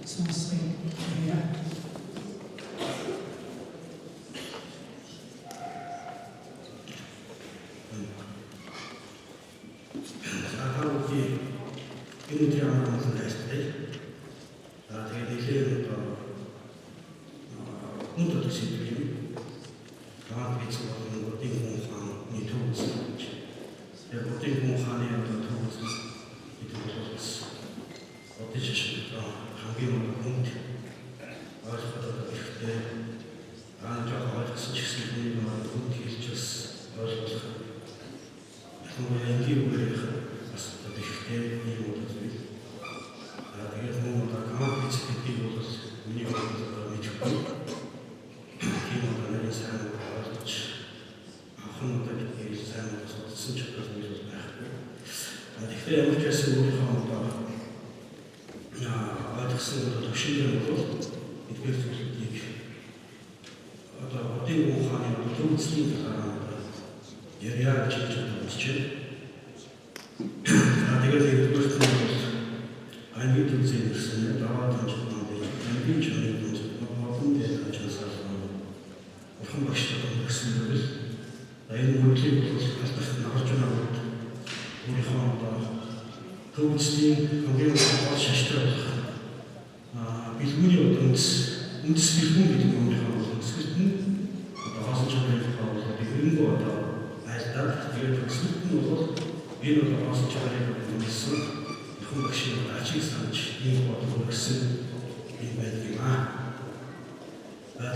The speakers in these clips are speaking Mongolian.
сонсгоё. Ini yang akan terjadi. Jadi untuk disiplin, kalau kita mau tinggal di terus, ya tinggal yang terus itu terus. Waktu itu hampir menunggu. Harus pada kita, anak harus sesuatu yang menunggu terus harus. Kemudian kita boleh asal kita ini motivasi. Jadi kita mau tak seperti itu ini orang itu. Kita mau insan harus. Aku mau tak insan harus sesuatu yang jadi kita yang kita semua orang 아직은 더 신경으로 이렇게 어떤 공간에 좀 쓰니까 예리하게 직접 보시죠. 내가 되게 그것은 아니 동생이 있으면 나와도 정말 아니 전에 동생 근데 전사서 한 번씩 더 말씀을 나의 모습을 가서 나가잖아. 우리 하나다 그것이 관계를 바꿔주시더라고요. Бидний үндэслэл хүн гэдэг юм байна. Үндэслэл нь одоо хасаж байгаа бол бидний одоо айлдаад тэгээд үндэслэл нь бол энэ одоо хасаж байгаа юм гэсэн хүн багшийн ажиг санаж ийм бодлого гэсэн юм байдаг юм аа.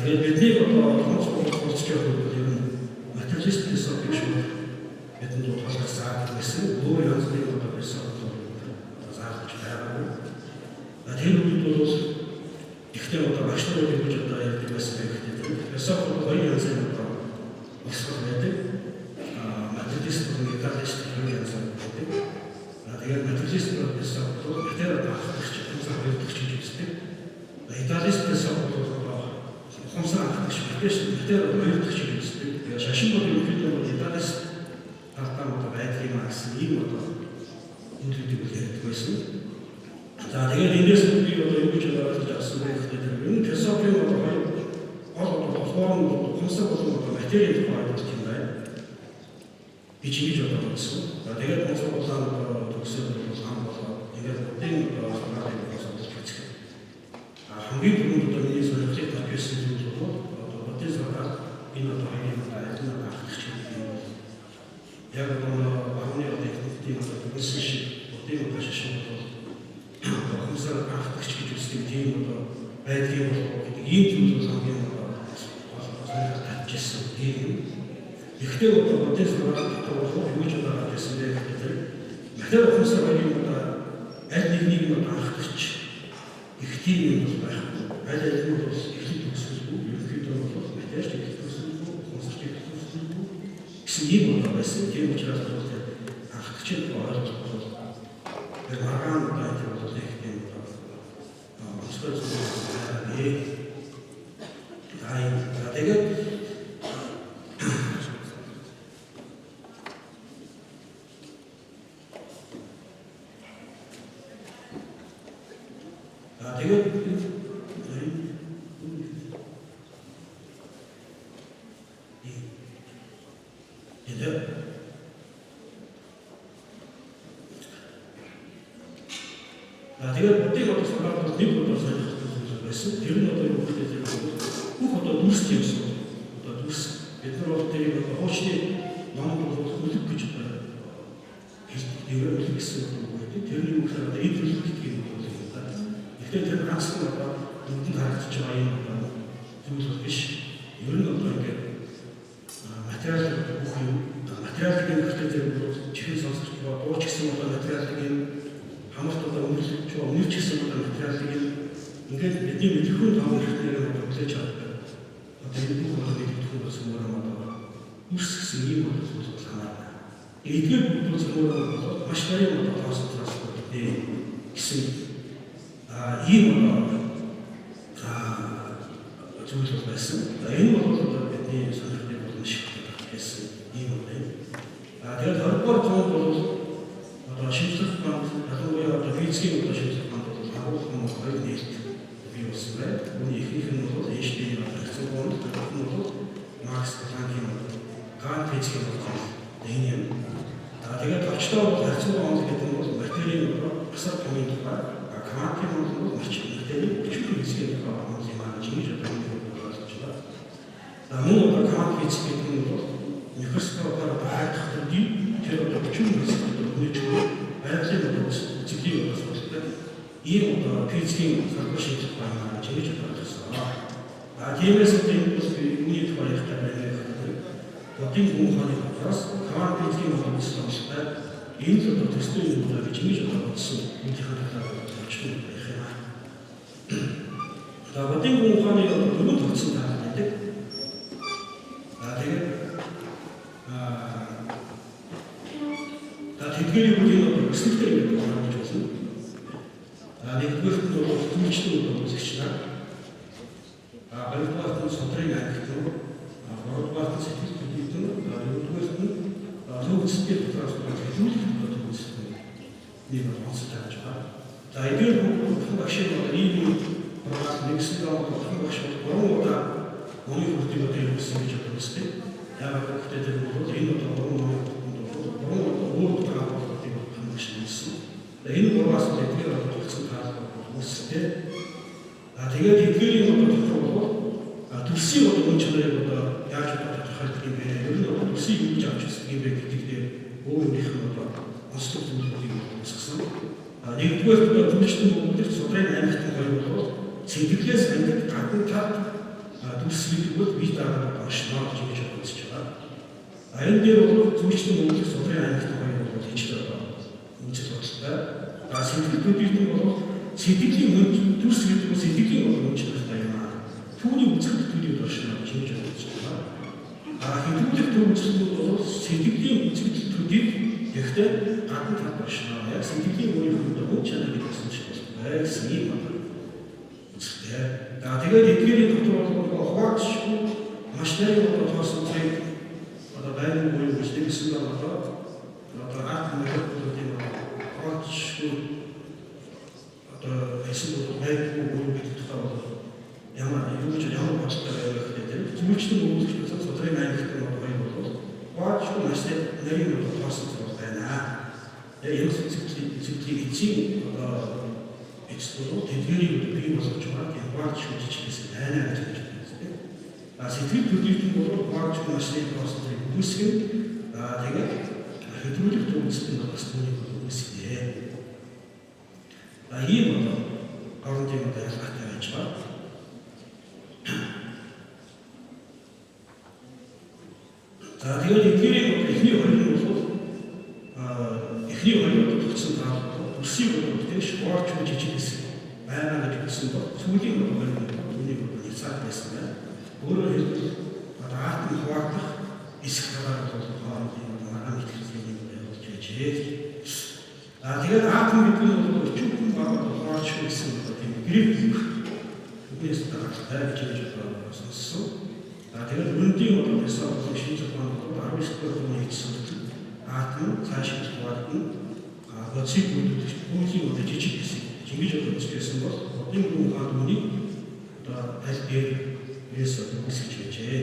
Тэгээд бидний одоо хонцгоос явах юм материалистик сопич бидний бодлого заадаг гэсэн өөр янзын одоо байсан зааж байгаа. Тэр үед бол ихтэй одоо багш нарын гэж одоо ярьдаг байсан гэдэг. Ясаа хоёр янзын одоо багшаар байдаг. Материалист металлист хоёр янзаар байдаг. Тэгээд материалист гэсэн бол тэр багш хоёр дахь зүйлстэй. Металлист гэсэн бол хомсаа багш биш тэр хоёр дахь зүйлстэй. Тэгээд шашин бол ерөнхийдөө металлист талтаа одоо байдаг юм гэсэн ийм одоо энэ зүйлийг ярьдаг байсан. За тэгээд эндээс би одоо юу гэж ойлгож авсан бэ гэхээр энэ философийн одоо хоолой хомсоо болон материал тухай юм байна. Би чиглэж бодсон. За тэгээд хомсоо болон төгсөөр бол хам болоо ингээд энэ санаатай болсон гэж байна. Хамгийн түрүүнд одоо миний сонирхлыг татсан зүйл бол одоо бодис байгаа энэ одоо хоёрын ажлын ахчих юм. Яг одоо багны одоо техникийн одоо шиг бодис машин бол хомсоо ахчих гэж үздэг тийм одоо байдгийн бол гэдэг ийм зүйл хамгийн татчихсан тийм. Ихтэй одоо бодис байгаа бол юу ч байгаа гэсэн дээр гэдэг. Материал хомсоо хоёрын одоо аль нэг нь ахчих их тийм юм байна. Аль нэг нь бас их төгсөлгүй, ерөнхийдөө бол материал их төгсөлгүй, хомсоо их төгсөлгүй гэсэн юм байна байсан. Тийм учраас ахчих ойлгох бол тэр магаан гэдэг бол их тийм тэгээд бүтээл одоо санаанд нэг удаа сонирхолтой байсан. Тэр нь одоо юу гэдэг вэ? Бүх одоо дүрс гэсэн. Одоо дүрс бид нар бол тэрийг одоо хоочны номог бол хөлөг гэж хэлдэг гэсэн үг байдаг. Тэрний үг одоо энэ хөлөг гэдэг юм байна. Гэхдээ тэр ганцхан одоо нүдэнд харагдаж байгаа юм зүйл биш. Ер нь одоо ингээд материал бүх юм материал гэдэг нь тэр чихэн сонсож байгаа дууч гэсэн одоо материал гэдэг хамт одоо үнэлж гэсэн одоо материалыг ингээд бидний мэдрэхүйн таван хэрэгтэй хүлээж авдаг. Одоо энэ бүх одоо мэдрэхүйн бас мөр одоо үс гэсэн юм бол хамаарна. Эдгээр бүхэл зөвхөн бол маш нарийн одоо концентрацч гэсэн ийм зүйл байсан. Энэ бол одоо бидний сонирхлыг болно шиг гэсэн ийм байна. Тэгээд 20-р зуунд бол одоо шинжлэх ухаанд ялангуяа одоо физикийн одоо шинжлэх ухаанд бол агуулгын хоёр нээлт физикийн бодлого энэ юм. Тэгээд очтоо харьцангуй онц гэдэг нь бол материйн асар томын тухай квантын бол материйн өчигдөр физикийн тухай онц юм аа гэж одоо ойлгож байна. Мөн квант физик гэдэг нь бол микроскопоор харагдах төдий тэр одоо өчигдөр физикийн өнөөдөр байгалийн зүйлийг боловсруулдаг ийм одоо физикийн салбар шийдэх байна гэж ойлгосон. Тиймээс энэ бол миний тухай ярих гэдэг Одын ухааны процесс квант физикийн боловсруулалтад энэ л одоо төстэй юм байна гэж бодсон үнийхээ талаар очсон байх юм. Одын ухааны дөрөв тогтсон тал байдаг. Тэгээд тэдгэрийн үеийн өсөлттэй гэдэг нь гэж болно. Нэгдүгээрт нь бол түнчтэй боловсруулагч нар. Хоёрдугаарт нь содрын ангилт нь, гуравдугаарт нь сэтгэл хөдлөлт нь, дөрөвдүгээрт нь төвчтэй процесс хэлүүлэх процесс нэг онцлог гэж байна. Эдгээр багш нар ийм програм нэгсэн багш нар гурван удаа моник хүртэл явуулсан гэж бодсон. Яг гэхдээ бол энэ удаа энэ гурваас эдгээр олдсон таалал үүсдэг. Тэгээд эдгээрийн дотор бол төрсийн үн чанарыг яаж тодорхойлох юм бэ? Ер нь төрсийг юу авч ирсэн юм бэ гэдэгтээ өөрийнх нь онцлог зүйлүүдийг үүсгэсэн. Нэгдүгээр төрчтөн бүгд судрын амьтан хоёр бол сэтгэлээс амьд гадна талд төрсөлтүүд бие дагаад багшнаа гэж бодож байгаа. Энэ дээр бол төрчтөн бүгд судрын амьтан хоёр бол ижил үнцэл бодлоо. Сэтгэлдүүдийн бол сэтгэлийн төрс гэдэг нь сэтгэлийн үнцэлтэй юм аа. Түүний үнцэлтүүдийг оршуулж хийж байгаа. Хэдүүлэх төрөлцлүүд бол сэтгэлийн үнцэлтүүдийг гэхдээ гадна талд оршуулж яг сэтгэлийн үн чанар гэсэн шиг байсан юм байна. Тэгээд эдгээрийн дотор бол хуваачгүй маш нарийн тоосон зэрэг байнгын үеийн үстэйсэн байгаа. Арт мөрөдийн хуваачгүй эсвэл байнгын үеийн төлөв ямар бодлоо явуулах гэдэг. Зүгчдэн үйлчлүүлсэн судрын ангилт нь бол хуваачгүй маш нарийн тоосон зэрэг байна. Яг сэтгэлийн эцсийн эксплороо тэдгэрийн бий болгож байгаа хуваачгүй жижигсэн байна гэж байна. Сэтгэл хөдлөлтийн бол хуваачгүй маш нарийн тоосон зэрэг үүсгэн тэгээд хэдрүүлэх төвчтэн бас түүнийг үүсгэнэ. Ийм горондын ялгаатай байж байгаа. Тэгээд эдгээрийн эхний хоёр нь бол эхний хоёр тогтсон таал төрсийг бодож шуурч жижигсэн байна гэж хэлсэн бол сүүлийн хоёр түүнийг хэлсэн байсан байна. Өөрөөр хэлбэл арт нь хуваагдах эсэх талаар бол хоорондын манай мэдээлэл юм болж байжээ. Тэгээд арт нь гэдэг нь бол чүгэн хувааж гэсэн тийм гэрэг үгээс таалтай гэж сонссон. Тэгээд үндийн бодолсоо шинж ухааны 19-р оны хийсэн арт нь цаашид хуваагдана. Гоцыг үүлийн жижиг хэсэг ингэж үзсэн бол одын ухааны үнийг аль дээрээс үүсгэж байжээ.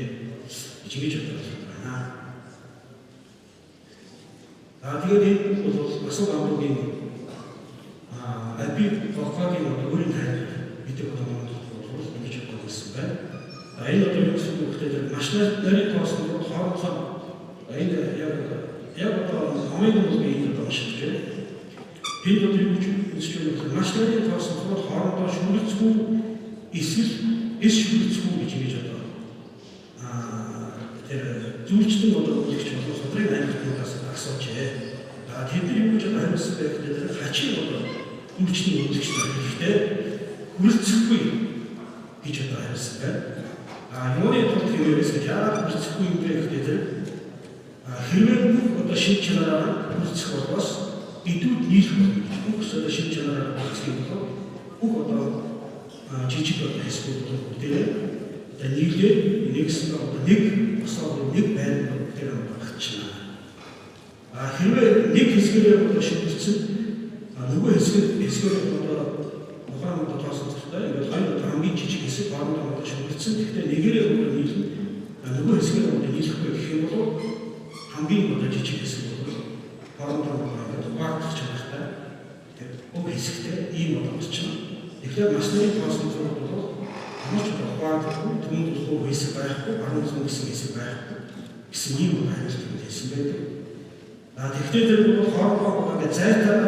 Ингэж байна. Тэгээд энэ бол асуу амгийн алби фокагийн өөрийн хайр гэдэг бодолд бол ингэж бодсон байна. Энэ одоо юу гэсэн үг вэ? Маш нарийн тоосон хоорондоо энэ яг одоо хамгийн гол нь одоо шилжиж байна. Энэ одоо юу гэж хэлж маш нарийн тоосон хоорондоо шүлцгүй эсвэл шүлцгүй гэж одоо тэр зүйлчдэн одоо үлгэж болох судрын ангилтнаас асуужээ. Тэдний юу гэж хариулсан бэ гэхээр хачин одоо үйлчлэн үлгэж байгаа. Гэхдээ хүрэлцэхгүй гэж одоо хариулсан байна. Юуны тул хэмээрээс яагаад хүрэлцэхгүй юм бэ гэхээр хэрвээ бүх одоо шинж чанараар хүрэлцэх болоос идүүд нийлэх болно. Бүх одоо шинж чанараар хүрэлцэх юм бол бүх одоо жижиг одоо хэсгүүд бүгдээ нийлээд нэгсэн одоо нэг осоо нэг байр бүгдээ багчна. Хэрвээ нэг хэсгээр одоо шилжүүлсэн нөгөө хэсгээр одоо ухаан одоо тоосон зэрэгтэй ингээд хоёр хамгийн жижиг хэсэг хоорондоо шилжүүлсэн. Гэхдээ нэгээрээ одоо нийлэн нөгөө хэсгээр одоо нийлэхгүй гэх юм бол хамгийн одоо жижиг хэсэг бол хоорондоо хуваагдах чанартай уг хэсэгтэй ийм одоо орчин. Тэгэхээр масны тоосон зураг бол ямар ч хуваагдахгүй түмэнд болох хэсэг байхгүй, 19 гэсэн хэсэг байхгүй гэсэн ийм хариулт хэлсэн байдаг. Тэгэхээр тэр бол хоорондоо ингээд зайтаа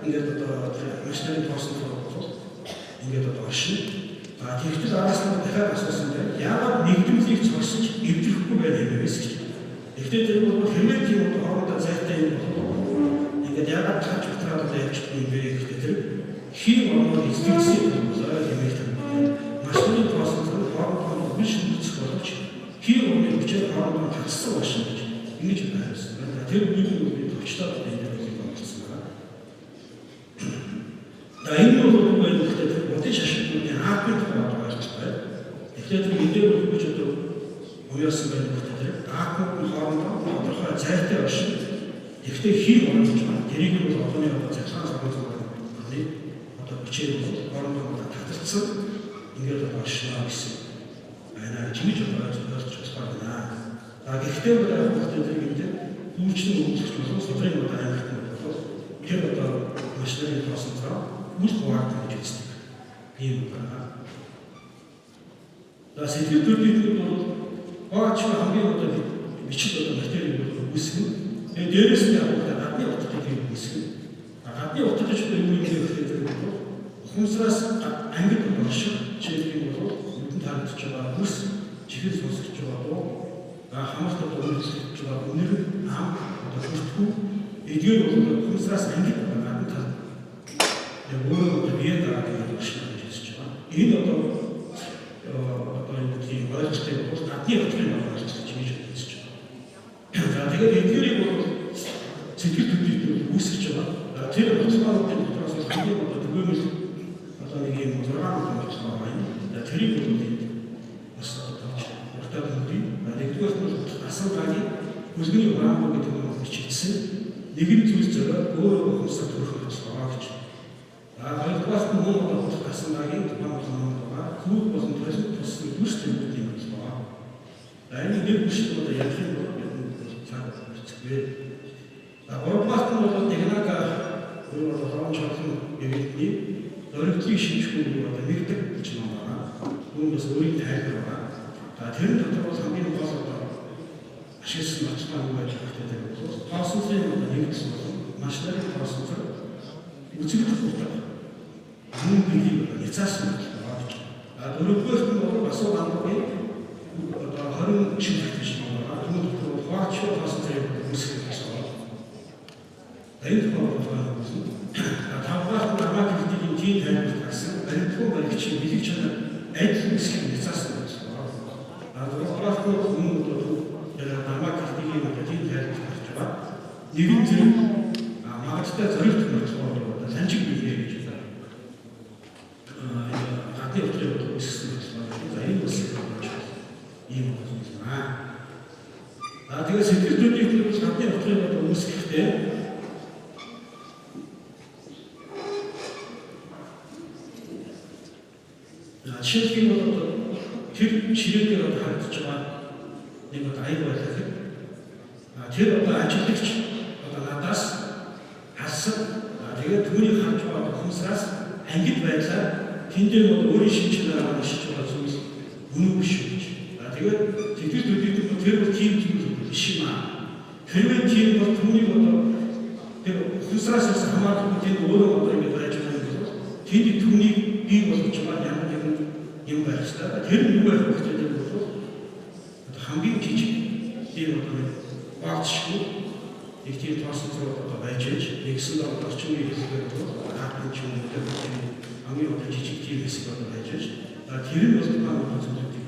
ингээд одоо масны тоосон зураг бол ингээд одоо оршин. Тэгэхдээ араас нь дахиад асуусан дээр яагаад нэгдмэлийг цогсож эвдрэхгүй байх юм бэ гэж. Тэгэхдээ тэр бол хэрвээ тийм одоо хоорондоо зайтай юм бол ингээд яагаад тааж утраад одоо явж байгаа юм бэ гэхдээ тэр хин орноо эзэлсэх болоо юм байна. Масны тоосон зураг хоорондоо биш үүсэх боловч хин орны хүчээр хоорондоо татсан башин гэж ингэж байсан. Тэр үеийн төвчлөө энэ дээр болсон байна. Энэ бол гэхдээ бодож шашинтны хаапт тэгэхээр энэ гэж одоо уяасан байх гэдэг даакууд нь хоорондоо тодорхой зайтай оршин. Гэхдээ хий болж байна. Тэрийг бол одооны цахилгаан санхүүгийн одоо бичээр бол хоорондоо таталцсан ингээд оршинаа гэсэн байна. Жимж ойлгож байна. Гэхдээ бол хүүхдүүд ингээд үйлчлэн үйлчлэх болох содрын одоо аймагт нь бол тэр одоо машины тоосон цаа үл хуваагдаж гэж үздэг. Тийм байна. Сэтгэл төрөлд бол баач хамгийн одоо бичил одоо материал бол үүсгэн. Дээрээс нь гадны утгатай юм үүсгэн. Гадны утгатай ч юу юм гэхээр ухамсараас ангид орших чиглэл бол нүдэнд харагдаж байгаа бүс чихэл сонсож байгаа дуу хамаартай өөрчлөгдөж байгаа үнэр ам одоо бүртгүү эдгээр бол ухамсараас ангид гадна тал. Өөрөө одоо бие дараагийн орших гэж хэлж байгаа. Энэ одоо тийм ойлгохтой бол гадны утгыг ойлгох гэж хэлж байна. Тэгээд эдгээрийг бол сэтгэл хөдлөлтөд үүсгэж байгаа. Тэр утгаануудын дотроос хамгийн одоо төгөөрөл одоо нэг юм 6 утгаа байна. Тэрийг бол бас одоо уртад үгүй. Нэгдүгээр нь асуулгын хөлний ураан гэдэг нь бичигдсэн. Нэгэн зүйлс зориод өөрөө ухамсар төрөх болцоо гэж. Хоёрдугаар нь мөн одоо асуулгын тухайн хүүг болон төлөв тусны бүс төвүүд юм байна. Энэ нэг бүс одоо яг юм бол цаана бичдэг. Гуравдугаар нь бол техник өөрөө хаан чахан явагдгийг зорилтыг шинжлэх үү одоо нэгдэг гэж байна. Үүнээс өөрийн тайлбар байна. Тэр дотор бол хамгийн гол одоо ашигласан баталгаа юу байж байгаа гэдэг бол тооцоолын одоо нэгдсэн бол маш нарийн тооцоолол үзэгдэх утга. Мөн биеийг яцаасан дөрөвдүгээр нь бол асуулгын одоо 20 шилдэг гэж байна. Түүнд хуваалч тоосон зэрэг үүсгэж байна. Энэ бол тавгаар намайг хэлтийн тийм тайлбар гарсан. Баримтгүй баригчийн бэлэг чанар адил үсгэх яцаасан гэж байна. Дөрөвдүгээр нь мөн одоо намайг хэлтийн тийм тайлбар гарч байгаа. Нэгэн зэрэг магадтай зорилт нь болохоор санжиг биеэ гэж байна. Гадны утгыг үүсгэсэн энэ бас ийм байна. Тэгээд сэтгэл хөдлөлтийн бол гадны утгыг үүсгэхдээ жишээлбэл бол тэр ширээгээр харагдаж байгаа нэг аяг байлаа гэхэд тэр одоо ажилтгч одоо надаас хассан тэгээд түүнийг харж байгаа хүмүүсээс ангид байдлаар тэндээ бол өөрийн шинжилгээ авах байгаа зүйл үнэн биш гэж. Тэгээд сэтгэл хөдлөлтөд тэр бол тийм зүйл биш юм аа. Хэрвээ тийм бол түүнийг одоо тэр хүмүүсээс хамаарахгүй тийм өөрөө одоо ингэ байж байгаа юм бол тэнд түүнийг бий болгож байгаа ямар нэгэн юм байх хэрэгтэй. Тэр нь юу байх вэ гэдэг бол хамгийн жижиг тийм одоо багцгүй их тийм тоосон зураг одоо байж нэгсэн дор орчин үеийн хэлбэр бол хаалтын ч юм уу хамгийн одоо жижиг тийм хэсэг одоо байж тэр нь бол байгаа зүйлүүдийг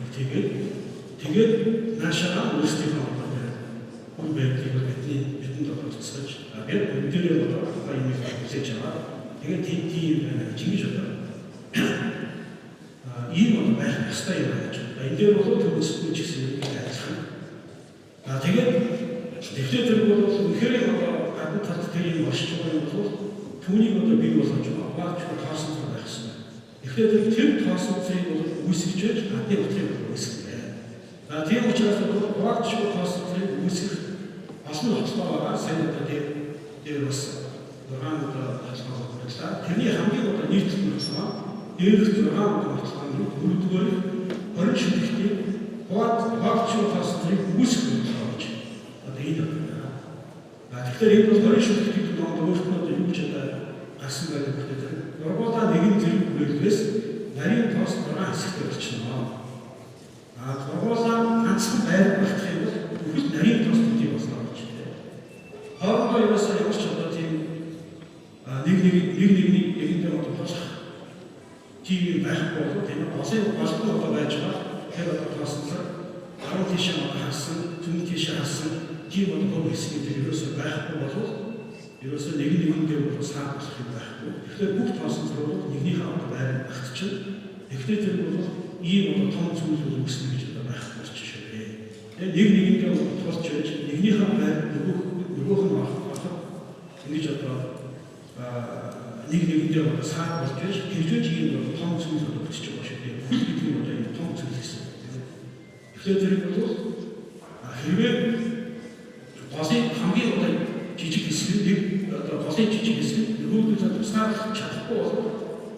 тэгээд наашаа өөрсдийнхөө одоо байдлыг бидэнд одоо цэцэж бид өдөрөө одоо юм хийж байгаа. Тэгээд тийм жимж одоо ийм бол байх ёстой юм байна. Энэ дээр бол төгсгөл гэсэн үг ажиллах. Тэгээд тэгэхээр бол үнэхээр одоо гадна талд тэр юм оршиж байгаа юм бол түүнийг одоо бий болгож аваач тоосон байх хэрэгтэй. Тэгэхээр тэр тоосон зэйг бол үүсгэж гадны утгыг үүсгэнэ. Тийм учраас аваач тоосон зэйг үүсгэх олон хоцлогоогоо сайн одоо дээр бас 6 хоцлогоо хэрэглээ. Тэрний хамгийн одоо нийтлэл хоцлогоо дээрх 6 хоцлогоо өргөдгөөр 20 шүлэгтийн хуваалцсан фастрыг үүсгэх хоцлогоо гэж одоо энэ байна. Тэгэхээр энэ бол 20 шүлэгтийн донд өөртөө юу ч одоо гарсан байдаг гэдэг. Нургуулаа нэгэн зэрэг бүрэлдэхээс нарийн тоос 6 хэсэгт болчихно. Нургуулаа ганцхан байр болох юм бол бүхэл нарийн тоос төдий болно гэж байна. Хоорондоо юусаа ямар ч одоо тийм нэг нэгэндээ одоо тоосох тийм байхгүй бол тийм олон болтон одоо байж байгаа. Тэгэхээр одоо тоосноор 10 тийшээ хасан, түн тийшээ хасан тийм одоо хэсэг дээр юусаа байхгүй бол ерөөсөө нэгэндээ бол саад болох юм байхгүй. Тэгэхээр бүх тоосон зургууд нэгнийхээ одоо байр багтчихна. Гэхдээ тэр бол ийм одоо том зүйлүүд үүснэ гэж одоо байхгүй болчихшээ. Тэгээ нэгэндээ тусч байж нэгнийхээ байр нөгөөх нь авах ингэж одоо нэгэндээ одоо саад болж байж хэрэгжиж ийм бол том зүйлүүд өгч байгаа шүү дээ. Хөл гэдэг нь одоо ийм том зүйл гэсэн. Тэгэхээр тэр бол хэрвээ голын хамгийн одоо жижиг хэсэг нэг одоо голын жижиг хэсэг нөгөөдөө тусгаар чадахгүй бол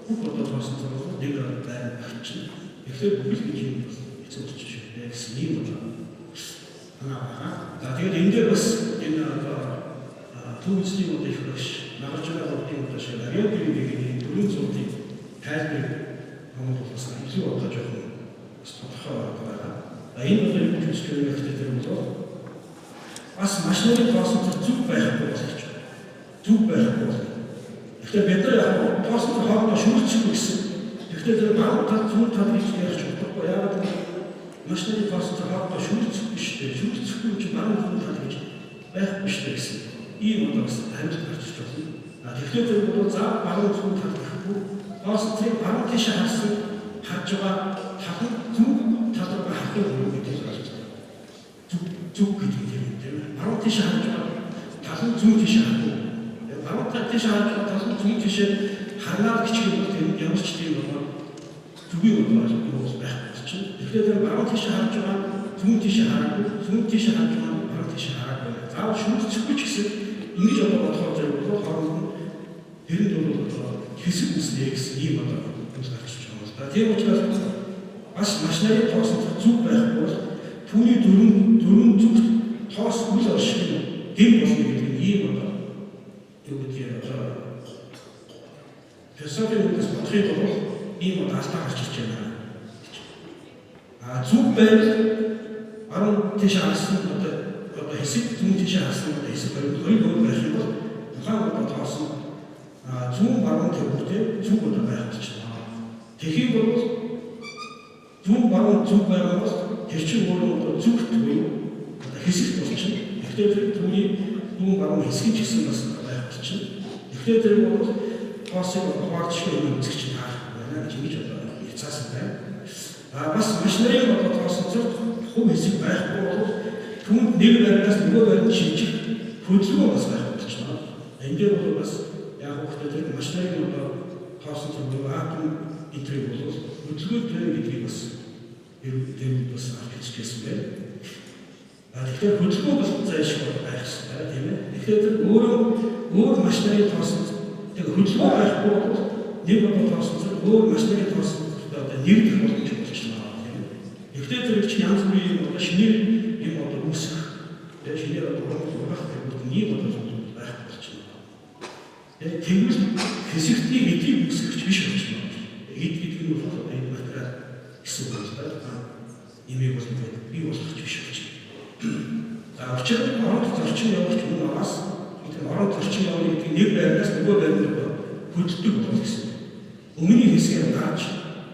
бүх одоо тоосон зургууд нэг байр багтчихна. Тэгэхээр бүхэл гэж юм хэцүү болчих шүү дээ гэсэн юм байна. Тэгээд энэ дээр бас энэ одоо түүхний одоо их багш нагарч байгаа бүхэн одоо шиг ариадын нэг дөрвөн зургийн тайлбар Монгол улсаас илүү одоо жоохон тодорхой байгаа. Энэ бол юу гэж хэлэх хэрэгтэй юм бол бас машины тоосон зүг байхгүй болж байна. Зүг байхгүй. Тэгэхээр бид нар яг тоосон хоорондоо шүрцэх гэсэн. Тэгэхээр тэр баг тал зүг тал гэж ярьж чадахгүй. Яагаад гэвэл машины тоосон хоорондоо шүрцэх биш дээ. Шүрцэхгүй ч баг зүг тал гэж байх биш гэсэн. Ийм одоо бас амьд гарч байна. Тэгэхээр тэр бол за баг зүг тал гэхгүй. Тоосон тэр баг тийш харсан харж байгаа тал зүг тал руу хахах юм гэдэг нь зүг гэдэг юм. Баруун тийш харж байгаа талын зүүн тийш харахгүй. Баруун тийш харж байгаа талын зүүн тийш харнаад гिचг юм бол ямар ч тийм бол зүгийн бол юу байх чинь. Тэгэхээр баруун тийш харж байгаа зүүн тийш харахгүй, зүүн тийш харж байгаа баруун тийш харахгүй. Заавал шүмжчихгүй ч гэсэн ингэж одоо бодохоор зэрэг хооронд нь тэрэнд бол хэсэг үснэ гэсэн ийм одоо хүмүүс гарч ирж байгаа юм байна. Тийм учраас бас машиныг тоосон зүг байхгүй бол түүний дөрвөн зүгт тоос үл орших гэм болно гэдэг нь ийм одоо юу гэдгийг философийн үгээс бодохын тулд ийм одоо алдаа гарч ирж байна. Зүг байвал баруун тийш харсан одоо хэсэг зүүн тийш харсан одоо хэсэг хоёр байх юм бол ухаан одоо тоосон зүүн баруун төвөртэй зүг одоо байх гэж байна. Тэгэхийг бол зүүн баруун зүг байгаа бол тэр чинь өөрөө зүгт буюу хэсэг болчихно. Тэгэхээр түүний зүүн баруун хэсэг ч гэсэн бас байх болчихно. Тэгэхээр тэр бол тоосыг хуваалцах юм үзэж таарах байна гэж одоо хязгаасан байна. Бас машиныг одоо тоосон зэрэг хувь хэсэг байхгүй бол түүнд нэг байраас нөгөө байранд шилжих хөдөлгөөн бас байх болчихно. Энэ дээр бол бас яг хөөхтэй тэр машиныг одоо тоосон зэрэг атом энтриг бол хөдөлгөөтэй гэдгийг бас тэр бас хэлчихсэн байна. Тэгэхээр хөдөлгөөн бол зайлшгүй байх хэрэгтэй тийм ээ. Тэгэхээр тэр өөр машиныг тоосон тэр хөдөлгөөн байхгүй бол нэг одоо тоосон зэрэг өөр машиныг тоосон одоо нэгдэх боломж болчихно тийм ээ. Тэгэхээр тэр чинь янз бүрийн одоо шинээр юм одоо үүсэх тэгээ шинээр одоо урах гэдэг нэг одоо зүйл байх болчихно. Тэгвэл хэсэгтний эдийг үүсгэж биш болчихно. Эд гэдэг нь бол энэ материал гэсэн үг байна. Имийг бол бий болгох биш болчихно. Учир нь орон зорчин явуулж хүн араас тэр орон зорчин явуулж нэг байрнаас нөгөө байранд хөдөлдөг болох гэсэн. Өмнөний хэсгийг дааж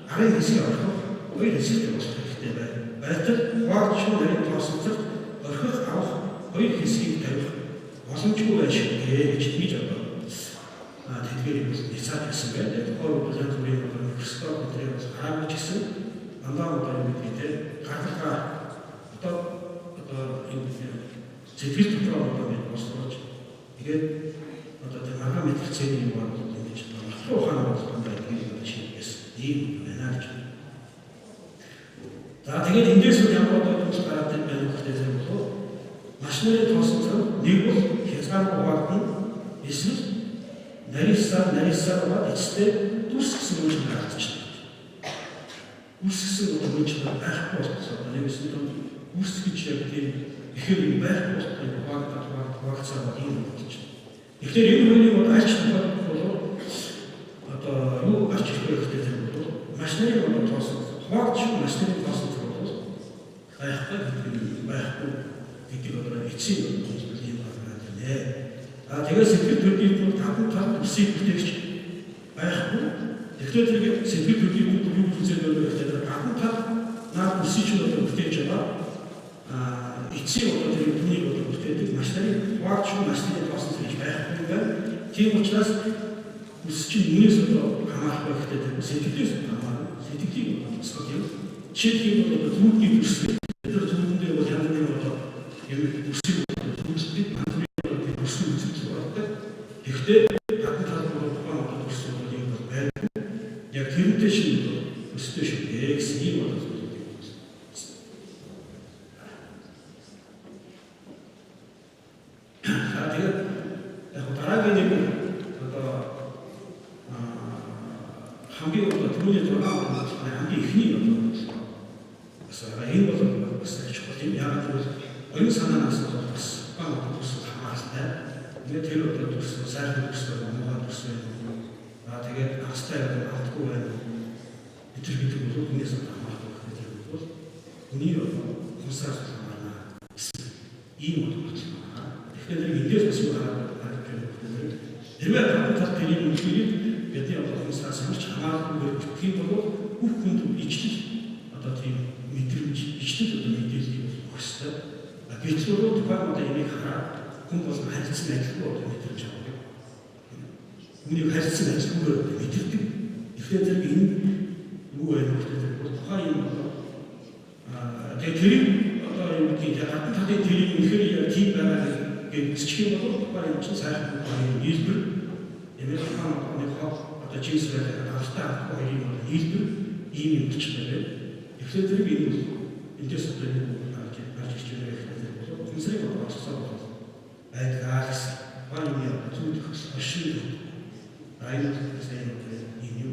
арын хэсгийг орхих хоёр хэсэгтэй болох хэрэгтэй байна. Байтал хуваалцч нарийн тооцолцол орхих авах хоёр хэсгийг тавих боломжгүй байх шиг гэж тийж одоо тэдгээр юм хэсаад гэсэн байна. Тэгэхээр бол янз бүрийн микроскоп гэдэг бас хараач гэсэн андаа одоо юм гэдэг гаргалгаа одоо энэ сэтгэл дотроо одоо бослооч тэгээд одоо тэр марга мэдрэгцээний юм бол ингэж батлуу ухаан болсон байдаг юм шиг ийм байна гэж. За тэгээд эндээс ямар одоо гараад байна гэхтэй зэрэг болов машины тоосон нэг бол хязгааргүй хуваагдана. Эсвэл нарийсаар ба эцэстээ дүрс гэсэн үг гаргацчихна. Дүрс гэсэн үг байхгүй болсон. Нэгээс нь дүрс гэж яг тийм ихээр юм байхгүй болсон. Хуваагдсаар юм болж байна. Тэгэхээр энэ хоёрын бол альч бол одоо юу гарч ирэх хэрэгтэй бол машины тоосон хуваагдчих машины тоосон бол байхгүй гэдэг одоо эцсийн юм байна. Тэгээд сэтгэл төрлийн тал үсийг бүтээгч байхгүй. Тэгэхээр тэр сэтгэл төрлийн юу хүсэж байгаа гэдэг тал наад үсийг бүтээж байгаа. Эцсийн одоо тэр түүнийг бүтээдэг машины хуваагдчих машины тоосон гэж байхгүй юм байна. Тийм учраас үсчин үнээс одоо хамаарах хэрэгтэй сэтгэлээс хамаарна. Сэтгэлийг бодсоо юм. Жишээлбэл одоо түүний үсэг тэр түүндээ бол ямар нэгэн одоо юм үсэг үүсдэг Гэхдээ гадна талбар ухаан болсон юм бол байдаг. Яг тэрнтэй шиг өстэй шиг гэсэн юм байна. Тэгээд яг дараагийн нэг одоо хамгийн түрүүний хамгийн ихний бас энэ бол бас чухал юм. Яг тэр оюун санаанаас бас хамааралтай. Тэгээд тэр одоо төсөө сайхан төсөө муугай төсөө тэгээд хастай алдахгүй байна. Бид бол үнээс хамаарах гэдэг бол үний хүмүүсээс хамаарна. Ийм бодож байна. Тэгэхээр эндээс бас юу хараад байна гэвэл хэрвээ тал тэрийг үлдээгээд бидний одоо хүмүүсээс хамаарч хамаарахгүй гэх юм бол бүх хүнд ижил одоо тийм мэдрэмж ижил одоо мэдээлэл өгөх хэрэгтэй. Гэвч тухайн одоо энийг хараад хүн бол харилцан ажиллахгүй одоо мэдэрч байгаа. Үнийг харилцан ажиллахгүйгээр мэдэрдэг. Тэгэхээр зэрэг энэ юу байх вэ гэвэл тухайн юм одоо тэгээд тэрийг одоо юу гэдэг гадна талын тэрийг үнэхээр яг тийм байгаа гэж үзчих юм бол тухайн юм чинь сайхан нийлбэр эмээр тухайн нэг одоо жинс байдаг алтай авахгүй юм нийлбэр ийм юм гэж байна. Тэгэхээр зэрэг энэ эндээс одоо юу гарч ирж байгаа юм бол хүмүүсийн бодлого Айдгаас варимия зүудхс ашиг айдгаас юм.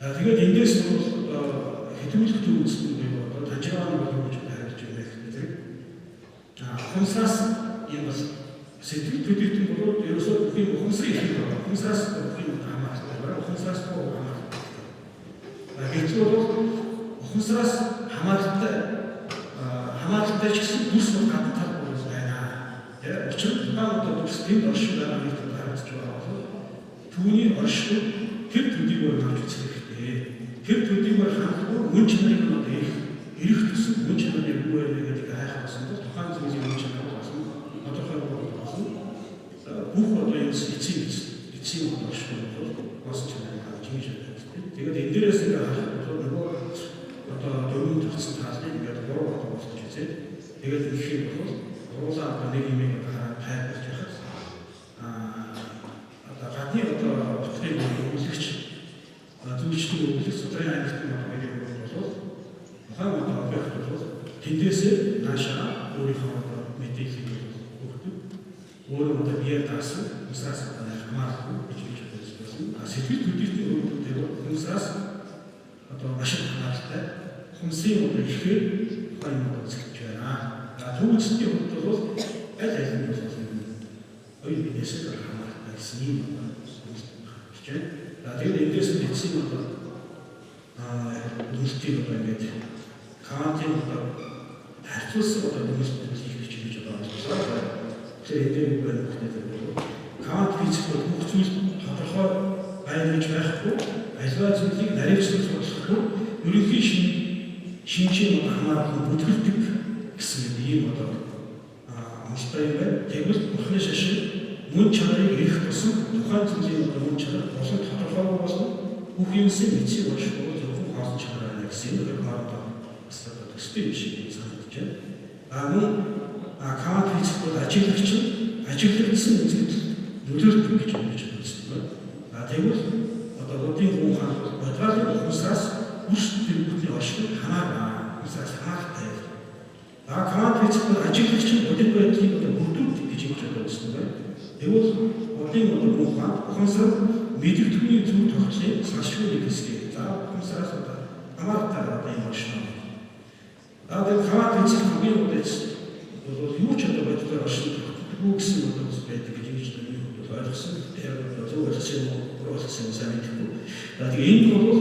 Тэгээд эндээс хэдүүлэх төвчсөн байгаад тажиргааны боломж тавьж байна гэдэг. Хүмүүсээс юм бас сэтгэл хөдлөлтөнд бол ерөөсөө бүх юм хүмүүсийн их байна. Хүмүүсээс бүх юм хамаардаг. Хүмүүсээс хамаардаг. Гэвч хүмүүсээс хамааралтай ч гэсэн бүс гадна тал Учир нь одоо төслийн оршин байгаа нэг харагдаж байгаа. Түүний оршин тэр төдийгөө харж үзэх хэрэгтэй. Тэр төдийгөө хандлагууд мөн чанарыг одоо эрэх төсөв мөн чанарыг юу вэ гэдэг хайх болсон бол тухайн зүйлийн мөн чанар болсон. Тодорхой болсон. Бүх одоо энэ эцсийн оршин бол бас чанарыг харж ингэж байна. Тэгээд энэ дээрээс ингээ харах бол нөгөө одоо дөрвөн төрсөн тааллыг ингээд гурав болгож үзээд тэгээд их юм бол Роза нэг юм хайрлаж яхад одоо гадны одоо бүтгэл үйлчлэгч зүйчдийн үйлчлэгч судрын аймагтын хоёрын бол ухаан объект бол тэндээсээ наашаа өөрийнхөө мэдээллийг өгдөг. Өөрөө одоо бие даасан хүмүүсээс хамаарахгүй гэж хэлсэн. Сэтгэл хөдлөлтийн өөрчлөлтөөр хүмүүсээс одоо маш их хамааралтай хүмүүсийн одоо ихээр ухаан үйлчлэгч байна. Түүнчдийн хувьд бол аль аль нь бол оюун бинээс хамаартай юм байна. Тэгээд эндээс эцсийн одоо үйлдэл одоо ингээд Кантын одоо харьцуулсан одоо үйлдэл хийх гэж байгаа. Тэгэхээр энэ юу байна гэхээр Кант физик бол бүх зүйл тодорхой байлгаж байхгүй, альва зүйлийг наривчлах болохгүй, ерөнхий шинжийн хамаарал бүтгэдэг гэсэн ийм одоо амстай юм байна. Тэгвэл бурхны шашин мөн чанарыг эрэх тусам тухайн зүйлийн одоо мөн чанар болон тодорхой болсон бүх юмсыг эцсийн оршихуул зөвхөн хаалт чанар байна гэсэн нэг хаалт бас одоо төстэй юм шиг санагдаж байна. Мөн Кант физик бол ажиглагчсан үзэгдэл нөлөөлдөг гэж үздэг байна. Тэгвэл одоо өдний хүн хаалт бодвол хүмүүсээс үс төрөлхтний оршихуул хамаарна. Хүмүүсээс хамаартай Команд хийх ажиглагч бодит байдлыг бүрдүүлдэг гэж хэлж байгаа юм байна. Тэгвэл одын муухай ухамсар мэдрэхүйн зөв тогтлын салшгүй нэг хэсгийг за ухамсараас хамаатаар юм байна. Команд хийх хамгийн үдэс бол юу ч одоо бодлоор ашиглах гэсэн бодолтой байдаг гэж хэлж байгаа юм ойлгосон. Яг зөв ойлгосон сайн мэдэхгүй. Тэгэхээр энэ бол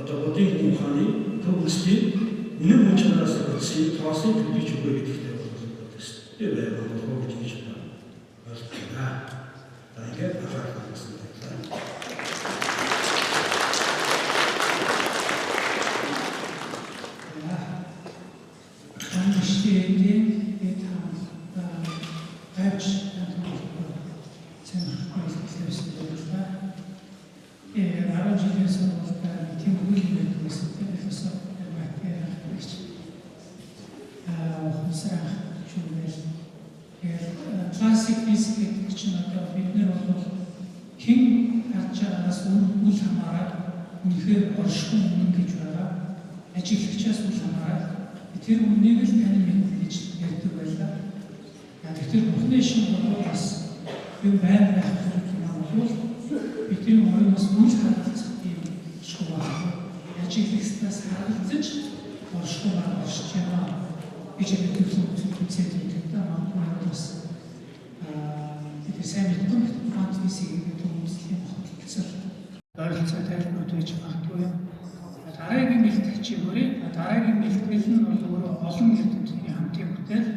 одоо одын муухайны төгсдийн үнэн мөнчнөөс олсон тоосын төлөвч өгөө гэдэгтэй болдог шүү дээ. Тэр байгаад гэж хэлж байна. Ойлгосноо. За ингээд анхаарал хандсан байна. Классик физик гэдэг чинь одоо бид нар бол хэн харж байгаагаас үл хамааран үнэхээр оршихуй үнэн гэж байгаа. Ажиглагчаас үл хамааран тэр үннийг л тань мэднэ гэж ярьдаг байлаа. Тэгэхээр бүхний шин бол бас юм байна байх юм бол бидний өөрөөс үл хадгалах юм шүү байна. Ажиглагчаас харгалзаж оршихуй оршиж байгаа гэж хэлдэг үзээд байдаг маань бас сайн мэдгүй фантазиг гэдэг үсгийн хөдөлсөл ойролцоотой тайлбарууд байж магадгүй. Дараагийн бэлтгэгчийн бүрийн дараагийн бэлтгэл нь бол өөрөө олон эрдэмтний хамтын бүтээл